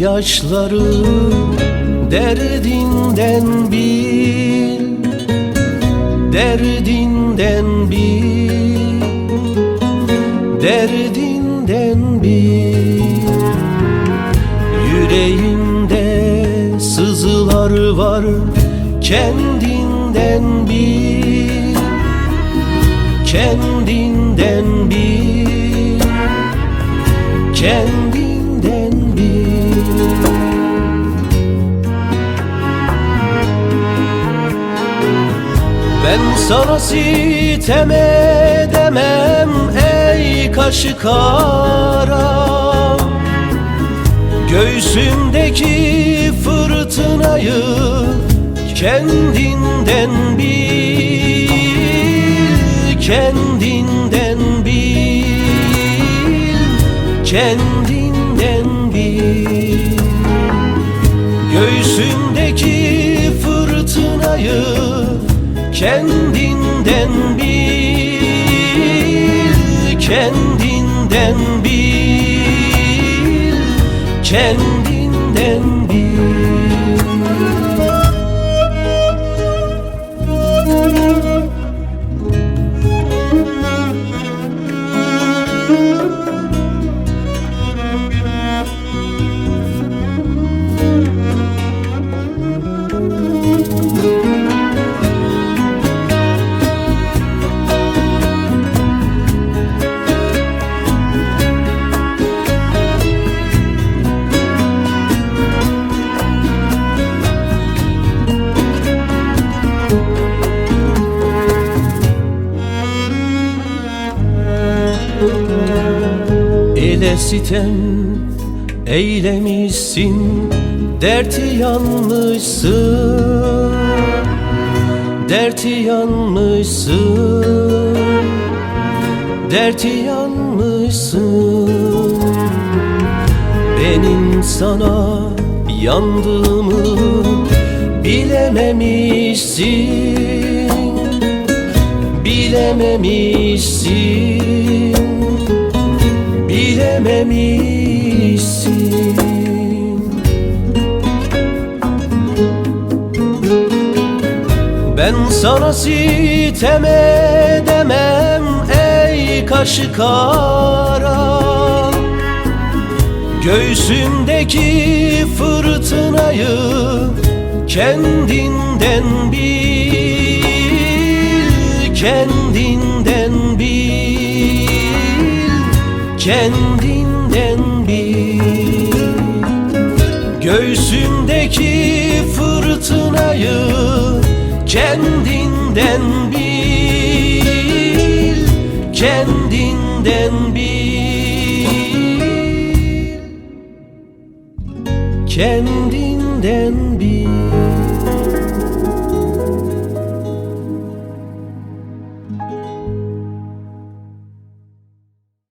gözyaşları derdinden bil, derdinden bil, derdinden bil. Yüreğimde sızılar var, kendinden bil, kendinden bil, kendinden bil. Ben sana sitem edemem ey kaşı kara. Göğsümdeki fırtınayı kendinden bil, kendinden bil, kendinden bil. Göğsümdeki fırtınayı kendinden bil, kendinden bil, kendinden bil. Ele sitem eylemişsin, derti yanmışsın, derti yanmışsın, derti yanmışsın. Benim sana yandığımı bilememişsin, bilememişsin, bilememişsin. Ben sana sitem edemem ey kaşı kara. Göğsümdeki fırtınayı kendinden bil, kendinden bil, kendinden bil. Göğsümdeki fırtınayı kendinden bil, kendinden bil, kendinden bil.